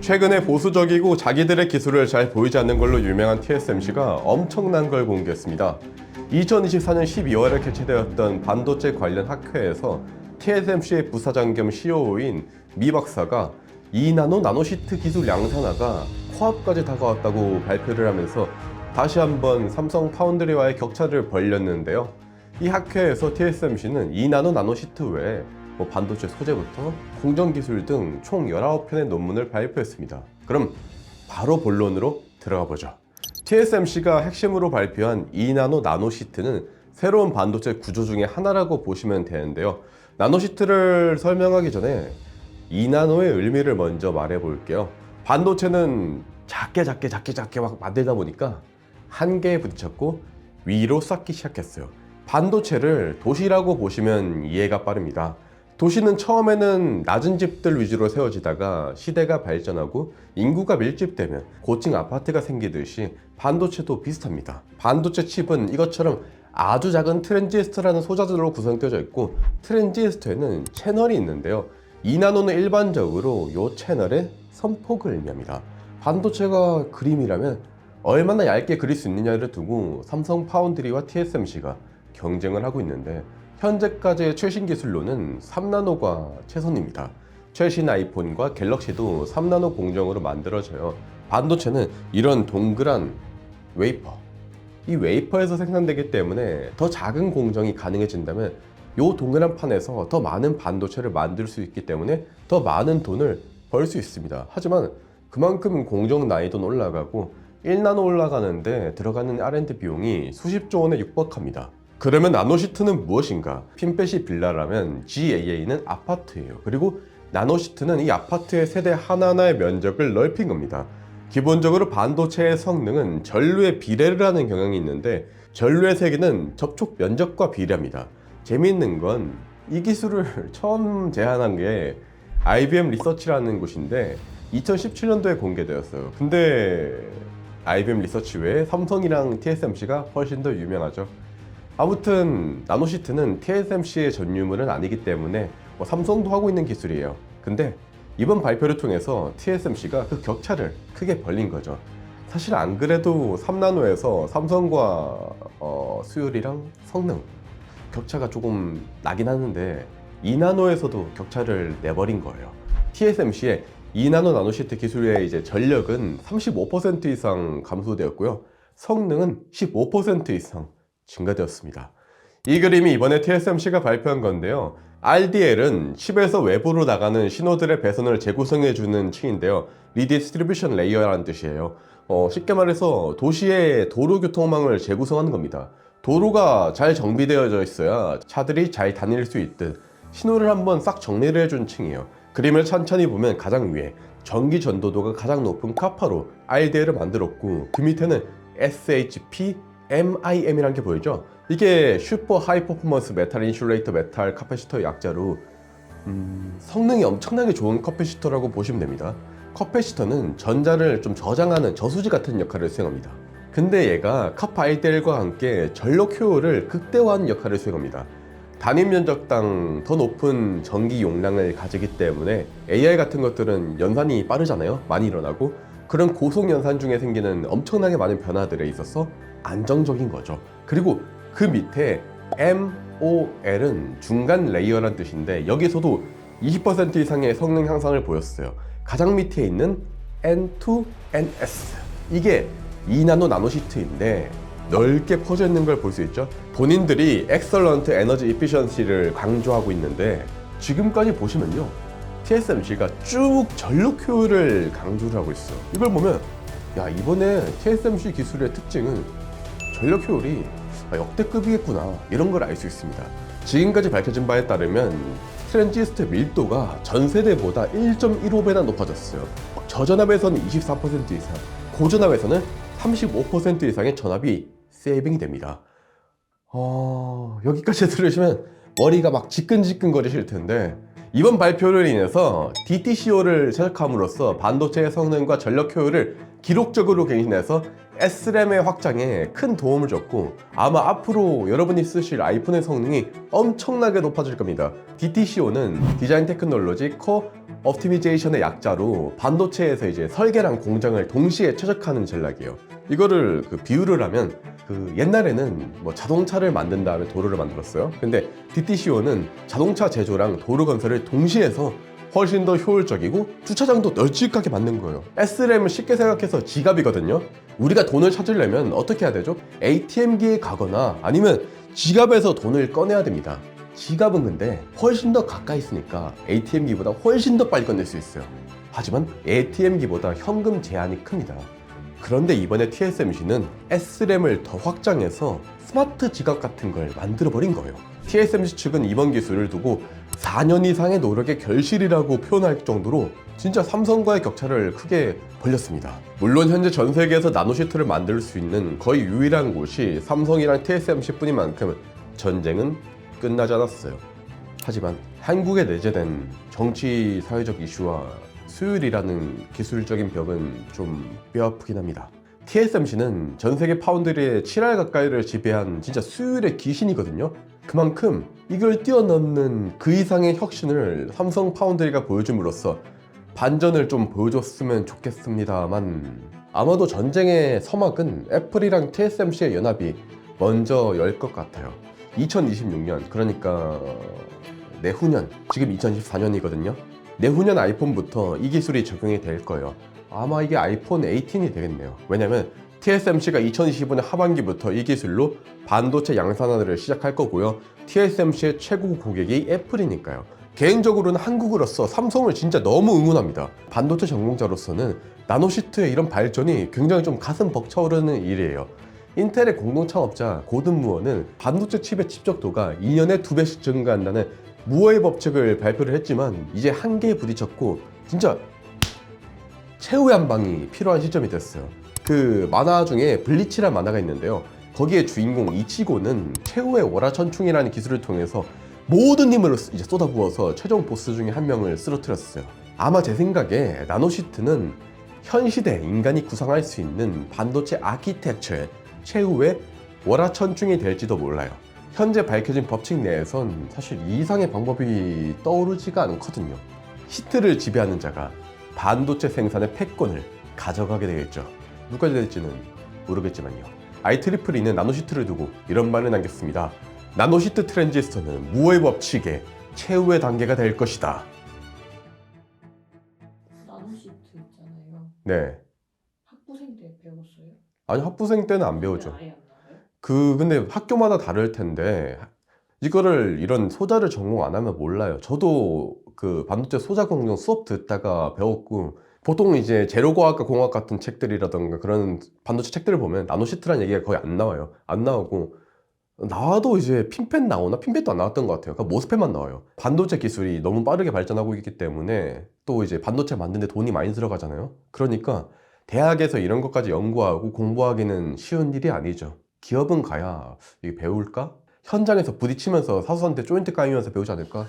최근에 보수적이고 자기들의 기술을 잘 보이지 않는 걸로 유명한 TSMC가 엄청난 걸 공개했습니다. 2024년 12월에 개최되었던 반도체 관련 학회에서 TSMC의 부사장 겸 CEO인 미 박사가 2나노 나노시트 기술 양산화가 코앞까지 다가왔다고 발표를 하면서 다시 한번 삼성 파운드리와의 격차를 벌렸는데요. 이 학회에서 TSMC는 2나노 나노시트 외에 반도체 소재부터 공정기술 등 총 19편의 논문을 발표했습니다. 그럼 바로 본론으로 들어가 보죠. TSMC가 핵심으로 발표한 2나노 나노시트는 새로운 반도체 구조 중에 하나라고 보시면 되는데요. 나노시트를 설명하기 전에 2나노의 의미를 먼저 말해 볼게요. 반도체는 작게 막 만들다 보니까 한계에 부딪혔고 위로 쌓기 시작했어요. 반도체를 도시라고 보시면 이해가 빠릅니다. 도시는 처음에는 낮은 집들 위주로 세워지다가 시대가 발전하고 인구가 밀집되면 고층 아파트가 생기듯이 반도체도 비슷합니다. 반도체 칩은 이것처럼 아주 작은 트랜지스터라는 소자들로 구성되어 있고, 트랜지스터에는 채널이 있는데요. 2나노는 일반적으로 이 채널의 선폭을 의미합니다. 반도체가 그림이라면 얼마나 얇게 그릴 수 있느냐를 두고 삼성 파운드리와 TSMC가 경쟁을 하고 있는데, 현재까지의 최신 기술로는 3나노가 최선입니다. 최신 아이폰과 갤럭시도 3나노 공정으로 만들어져요. 반도체는 이런 동그란 웨이퍼, 이 웨이퍼에서 생산되기 때문에 더 작은 공정이 가능해진다면 이 동그란 판에서 더 많은 반도체를 만들 수 있기 때문에 더 많은 돈을 벌 수 있습니다. 하지만 그만큼 공정 난이도는 올라가고 1나노 올라가는데 들어가는 R&D 비용이 수십조 원에 육박합니다. 그러면 나노시트는 무엇인가? 핀펫이 빌라라면 GAA는 아파트예요. 그리고 나노시트는 이 아파트의 세대 하나하나의 면적을 넓힌 겁니다. 기본적으로 반도체의 성능은 전류의 비례를 하는 경향이 있는데, 전류의 세기는 접촉 면적과 비례합니다. 재미있는 건 이 기술을 처음 제안한 게 IBM 리서치라는 곳인데 2017년도에 공개되었어요. 근데 IBM 리서치 외에 삼성이랑 TSMC가 훨씬 더 유명하죠. 아무튼 나노시트는 TSMC의 전유물은 아니기 때문에 삼성도 하고 있는 기술이에요. 근데 이번 발표를 통해서 TSMC가 그 격차를 크게 벌린 거죠. 사실 안 그래도 3나노에서 삼성과 수율이랑 성능 격차가 조금 나긴 하는데 2나노에서도 격차를 내버린 거예요. TSMC의 2나노 나노시트 기술의 전력은 35% 이상 감소되었고요. 성능은 15% 이상 증가되었습니다. 이 그림이 이번에 TSMC가 발표한 건데요. RDL은 칩에서 외부로 나가는 신호들의 배선을 재구성해주는 층인데요. 리디스트리뷰션 레이어라는 뜻이에요. 쉽게 말해서 도시의 도로 교통망을 재구성하는 겁니다. 도로가 잘 정비되어져 있어야 차들이 잘 다닐 수 있듯 신호를 한번 싹 정리를 해준 층이에요. 그림을 천천히 보면 가장 위에 전기 전도도가 가장 높은 카파로 RDL을 만들었고, 그 밑에는 SHP MIM이라는 게 보이죠? 이게 슈퍼 하이 퍼포먼스 메탈 인슐레이터 메탈 카패시터의 약자로 성능이 엄청나게 좋은 카패시터라고 보시면 됩니다. 카패시터는 전자를 좀 저장하는 저수지 같은 역할을 수행합니다. 근데 얘가 카파 RDL과 함께 전력 효율을 극대화하는 역할을 수행합니다. 단위 면적당 더 높은 전기 용량을 가지기 때문에 AI 같은 것들은 연산이 빠르잖아요. 많이 일어나고, 그런 고속 연산 중에 생기는 엄청나게 많은 변화들에 있어서 안정적인 거죠. 그리고 그 밑에 MOL은 중간 레이어란 뜻인데, 여기서도 20% 이상의 성능 향상을 보였어요. 가장 밑에 있는 N2NS, 이게 2나노 나노시트인데 넓게 퍼져 있는 걸 볼 수 있죠. 본인들이 Excellent Energy Efficiency를 강조하고 있는데, 지금까지 보시면요, TSMC가 쭉 전력 효율을 강조를 하고 있어요. 이걸 보면 야, 이번에 TSMC 기술의 특징은 전력 효율이 역대급이겠구나, 이런 걸 알 수 있습니다. 지금까지 밝혀진 바에 따르면 트랜지스터 밀도가 전 세대보다 1.15배나 높아졌어요. 저전압에서는 24% 이상, 고전압에서는 35% 이상의 전압이 세이빙이 됩니다. 여기까지 들으시면 머리가 막 지끈지끈 거리실 텐데, 이번 발표를 인해서 DTCO를 최적함으로써 반도체의 성능과 전력 효율을 기록적으로 갱신해서 SRAM의 확장에 큰 도움을 줬고 아마 앞으로 여러분이 쓰실 아이폰의 성능이 엄청나게 높아질 겁니다. DTCO는 디자인 테크놀로지 코어 옵티미제이션의 약자로 반도체에서 이제 설계랑 공정을 동시에 최적화하는 전략이에요. 이거를 비유를 하면 옛날에는 뭐 자동차를 만든 다음에 도로를 만들었어요. 근데 DTCO는 자동차 제조랑 도로 건설을 동시에 해서 훨씬 더 효율적이고 주차장도 널찍하게 만든 거예요. SRAM을 쉽게 생각해서 지갑이거든요. 우리가 돈을 찾으려면 어떻게 해야 되죠? ATM기에 가거나 아니면 지갑에서 돈을 꺼내야 됩니다. 지갑은 근데 훨씬 더 가까이 있으니까 ATM기보다 훨씬 더 빨리 꺼낼 수 있어요. 하지만 ATM기보다 현금 제한이 큽니다. 그런데 이번에 TSMC는 SRAM을 더 확장해서 스마트 지갑 같은 걸 만들어버린 거예요. TSMC 측은 이번 기술을 두고 4년 이상의 노력의 결실이라고 표현할 정도로 진짜 삼성과의 격차를 크게 벌렸습니다. 물론 현재 전 세계에서 나노시트를 만들 수 있는 거의 유일한 곳이 삼성이랑 TSMC 뿐인 만큼 전쟁은 끝나지 않았어요. 하지만 한국에 내재된 정치 사회적 이슈와 수율이라는 기술적인 벽은 좀 뼈아프긴 합니다. TSMC는 전 세계 파운드리의 7할 가까이를 지배한 진짜 수율의 귀신이거든요. 그만큼 이걸 뛰어넘는 그 이상의 혁신을 삼성 파운드리가 보여줌으로써 반전을 좀 보여줬으면 좋겠습니다만 아마도 전쟁의 서막은 애플이랑 TSMC의 연합이 먼저 열 것 같아요. 2026년 그러니까 내후년, 지금 2024년이거든요. 내후년 아이폰부터 이 기술이 적용이 될 거예요. 아마 이게 아이폰 18이 되겠네요. 왜냐면 TSMC가 2025년 하반기부터 이 기술로 반도체 양산화를 시작할 거고요. TSMC의 최고 고객이 애플이니까요. 개인적으로는 한국으로서 삼성을 진짜 너무 응원합니다. 반도체 전공자로서는 나노시트의 이런 발전이 굉장히 좀 가슴 벅차오르는 일이에요. 인텔의 공동 창업자 고든 무어는 반도체 칩의 집적도가 2년에 2배씩 증가한다는 무어의 법칙을 발표를 했지만 이제 한계에 부딪혔고 진짜 최후의 한 방이 필요한 시점이 됐어요. 그 만화 중에 블리치라는 만화가 있는데요. 거기에 주인공 이치고는 최후의 월화천충이라는 기술을 통해서 모든 힘을 이제 쏟아부어서 최종 보스 중에 한 명을 쓰러뜨렸어요. 아마 제 생각에 나노시트는 현 시대 인간이 구상할 수 있는 반도체 아키텍처의 최후의 월화천충이 될지도 몰라요. 현재 밝혀진 법칙 내에선 사실 이 이상의 방법이 떠오르지가 않거든요. 시트를 지배하는 자가 반도체 생산의 패권을 가져가게 되겠죠. 누가 될지는 모르겠지만요. IEEE는 나노시트를 두고 이런 말을 남겼습니다. 나노시트 트랜지스터는 무어의 법칙의 최후의 단계가 될 것이다. 나노시트 있잖아요. 네. 학부생 때 배웠어요? 아니 학부생 때는 안 배우죠. 아예 안 나와요? 근데 학교마다 다를 텐데 이거를 이런 소자를 전공 안 하면 몰라요. 저도 반도체 소자 공정 수업 듣다가 배웠고 보통 이제 재료과학과 공학 같은 책들이라던가 그런 반도체 책들을 보면 나노시트라는 얘기가 거의 안 나와요. 안 나오고 나와도 이제 핀팻 나오나? 핀팻도 안 나왔던 것 같아요. 그러니까 모스팻만 나와요. 반도체 기술이 너무 빠르게 발전하고 있기 때문에 또 이제 반도체 만드는데 돈이 많이 들어가잖아요. 그러니까 대학에서 이런 것까지 연구하고 공부하기는 쉬운 일이 아니죠. 기업은 가야 이게 배울까? 현장에서 부딪히면서 사수한테 조인트 까이면서 배우지 않을까?